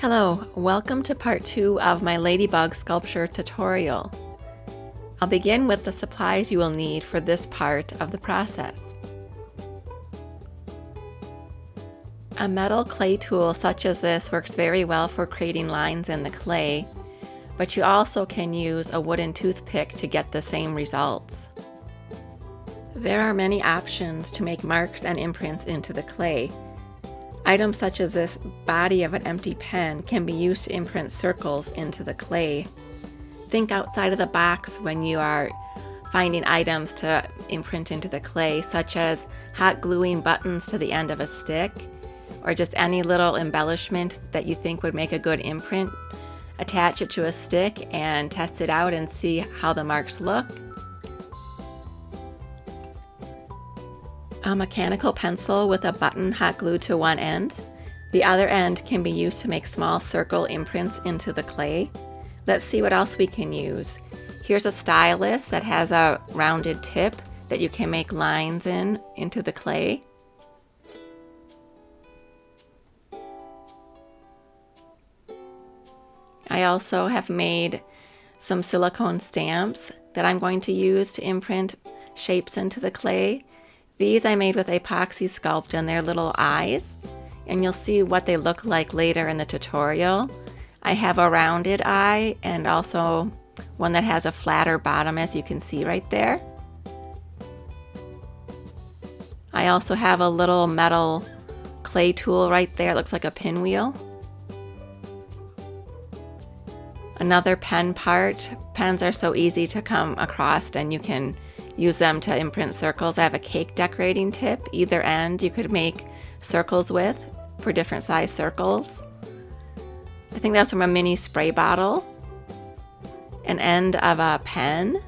Hello, welcome to part 2 of my Ladybug sculpture tutorial. I'll begin with the supplies you will need for this part of the process. A metal clay tool such as this works very well for creating lines in the clay, but you also can use a wooden toothpick to get the same results. There are many options to make marks and imprints into the clay. Items such as this body of an empty pen can be used to imprint circles into the clay. Think outside of the box when you are finding items to imprint into the clay, such as hot gluing buttons to the end of a stick, or just any little embellishment that you think would make a good imprint. Attach it to a stick and test it out and see how the marks look. A mechanical pencil with a button hot glued to one end. The other end can be used to make small circle imprints into the clay. Let's see what else we can use. Here's a stylus that has a rounded tip that you can make lines into the clay. I also have made some silicone stamps that I'm going to use to imprint shapes into the clay. These I made with epoxy sculpt and their little eyes, and you'll see what they look like later in the tutorial. I have a rounded eye and also one that has a flatter bottom, as you can see right there. I also have a little metal clay tool right there. It looks like a pinwheel. Another pen part. Pens are so easy to come across and you can use them to imprint circles. I have a cake decorating tip. Either end you could make circles with for different size circles. I think that was from a mini spray bottle. An end of a pen.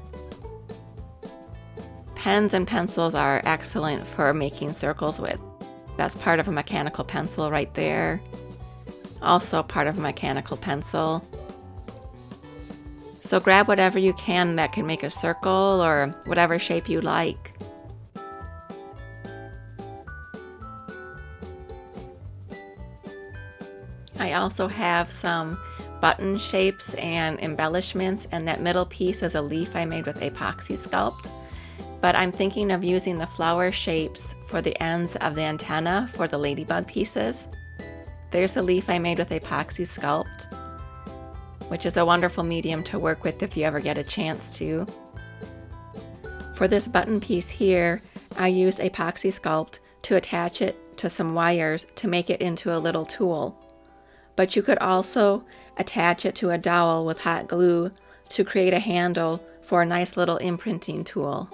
Pens and pencils are excellent for making circles with. That's part of a mechanical pencil right there. Also part of a mechanical pencil. So grab whatever you can that can make a circle or whatever shape you like. I also have some button shapes and embellishments, and that middle piece is a leaf I made with epoxy sculpt. But I'm thinking of using the flower shapes for the ends of the antenna for the ladybug pieces. There's the leaf I made with epoxy sculpt, which is a wonderful medium to work with if you ever get a chance to. For this button piece here, I used epoxy sculpt to attach it to some wires to make it into a little tool. But you could also attach it to a dowel with hot glue to create a handle for a nice little imprinting tool.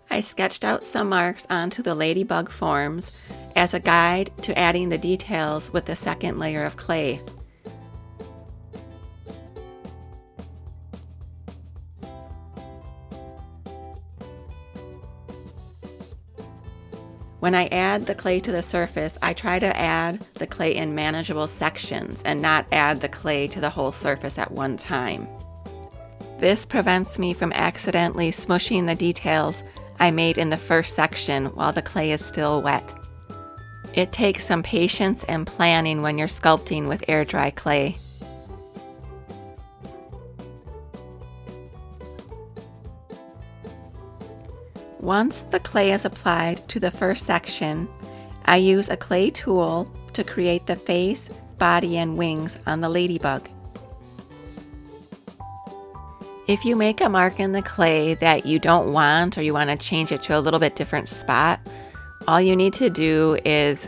I sketched out some marks onto the ladybug forms as a guide to adding the details with the second layer of clay. When I add the clay to the surface, I try to add the clay in manageable sections and not add the clay to the whole surface at one time. This prevents me from accidentally smushing the details I made in the first section while the clay is still wet. It takes some patience and planning when you're sculpting with air dry clay. Once the clay is applied to the first section, I use a clay tool to create the face, body, and wings on the ladybug. If you make a mark in the clay that you don't want or you want to change it to a little bit different spot, all you need to do is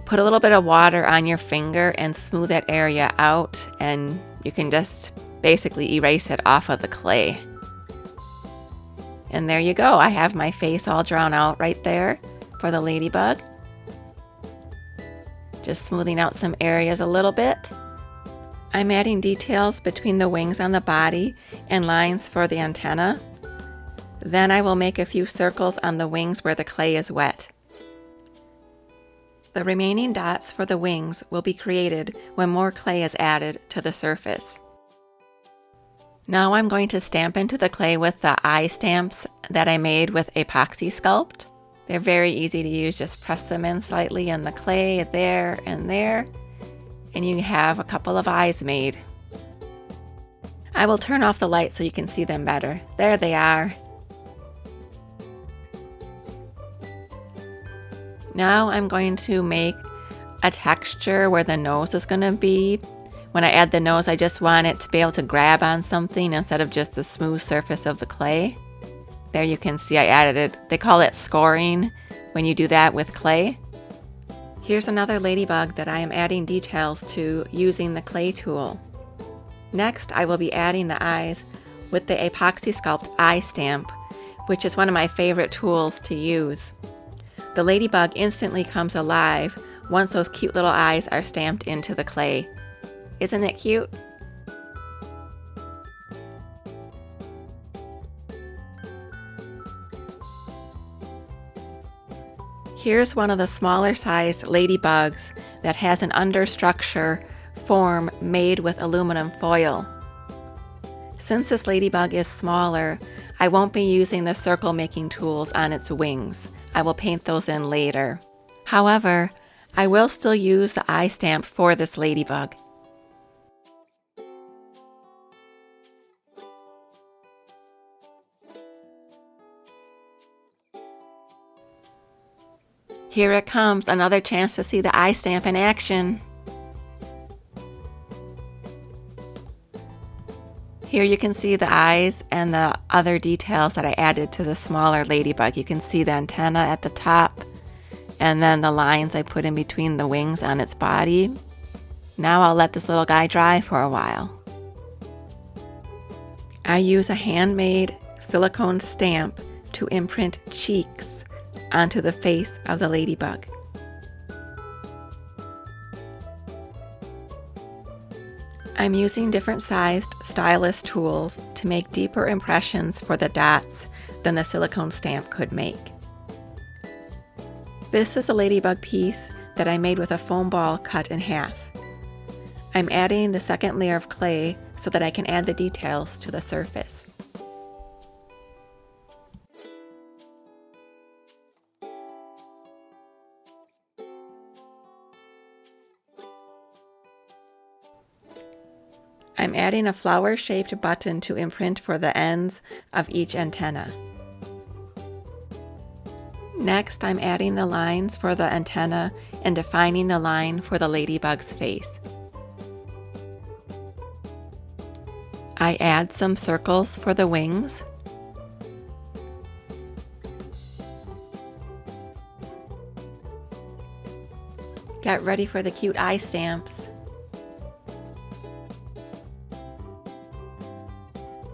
put a little bit of water on your finger and smooth that area out, and you can just basically erase it off of the clay. And there you go. I have my face all drawn out right there for the ladybug. Just smoothing out some areas a little bit. I'm adding details between the wings on the body and lines for the antenna. Then I will make a few circles on the wings where the clay is wet. The remaining dots for the wings will be created when more clay is added to the surface. Now I'm going to stamp into the clay with the eye stamps that I made with epoxy sculpt. They're very easy to use. Just press them in slightly in the clay there and there. and you have a couple of eyes made. I will turn off the light so you can see them better. There they are. Now I'm going to make a texture where the nose is going to be. When I add the nose, I just want it to be able to grab on something instead of just the smooth surface of the clay. There you can see I added it. They call it scoring when you do that with clay. Here's another ladybug that I am adding details to using the clay tool. Next, I will be adding the eyes with the Epoxy Sculpt eye stamp, which is one of my favorite tools to use. The ladybug instantly comes alive once those cute little eyes are stamped into the clay. Isn't it cute? Here's one of the smaller sized ladybugs that has an understructure form made with aluminum foil. Since this ladybug is smaller, I won't be using the circle making tools on its wings. I will paint those in later. However, I will still use the eye stamp for this ladybug. Here it comes, another chance to see the eye stamp in action. Here you can see the eyes and the other details that I added to the smaller ladybug. You can see the antenna at the top and then the lines I put in between the wings on its body. Now I'll let this little guy dry for a while. I use a handmade silicone stamp to imprint cheeks onto the face of the ladybug. I'm using different sized stylus tools to make deeper impressions for the dots than the silicone stamp could make. This is a ladybug piece that I made with a foam ball cut in half. I'm adding the second layer of clay so that I can add the details to the surface. I'm adding a flower-shaped button to imprint for the ends of each antenna. Next, I'm adding the lines for the antenna and defining the line for the ladybug's face. I add some circles for the wings. Get ready for the cute eye stamps.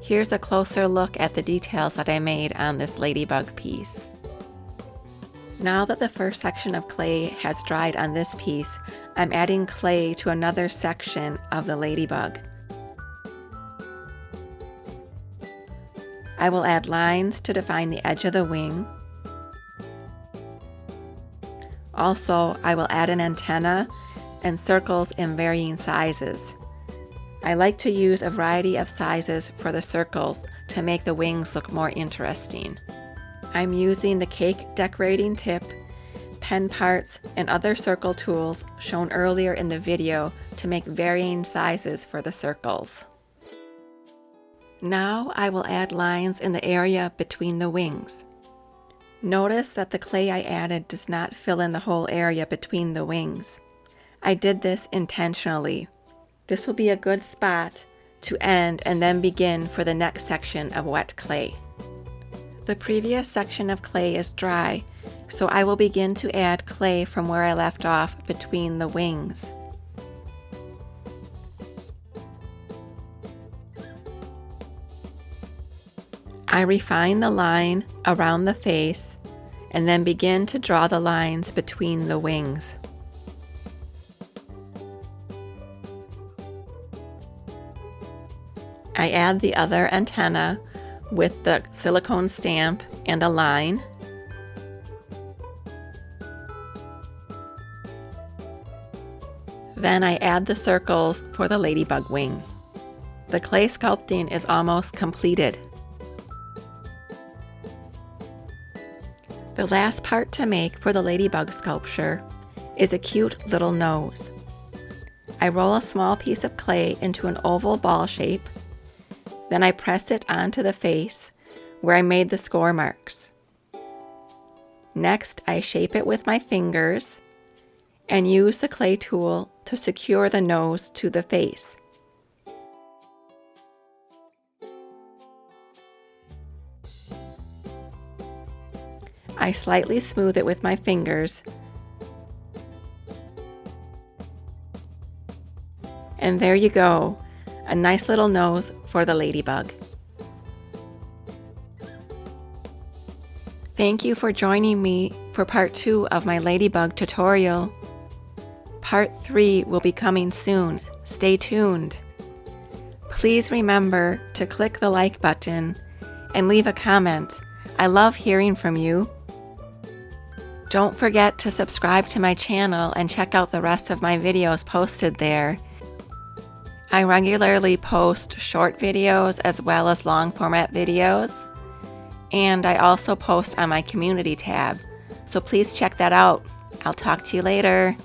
Here's a closer look at the details that I made on this ladybug piece. Now that the first section of clay has dried on this piece, I'm adding clay to another section of the ladybug. I will add lines to define the edge of the wing. Also, I will add an antenna and circles in varying sizes. I like to use a variety of sizes for the circles to make the wings look more interesting. I'm using the cake decorating tip, pen parts, and other circle tools shown earlier in the video to make varying sizes for the circles. Now I will add lines in the area between the wings. Notice that the clay I added does not fill in the whole area between the wings. I did this intentionally. This will be a good spot to end and then begin for the next section of wet clay. The previous section of clay is dry, so I will begin to add clay from where I left off between the wings. I refine the line around the face and then begin to draw the lines between the wings. I add the other antenna with the silicone stamp and a line. Then I add the circles for the ladybug wing. The clay sculpting is almost completed. The last part to make for the ladybug sculpture is a cute little nose. I roll a small piece of clay into an oval ball shape. Then I press it onto the face where I made the score marks. Next, I shape it with my fingers and use the clay tool to secure the nose to the face. I slightly smooth it with my fingers, and there you go, a nice little nose for the ladybug. Thank you for joining me for part 2 of my ladybug tutorial. Part 3 will be coming soon. Stay tuned. Please remember to click the like button and leave a comment. I love hearing from you. Don't forget to subscribe to my channel and check out the rest of my videos posted there. I regularly post short videos as well as long format videos, and I also post on my community tab, so please check that out. I'll talk to you later.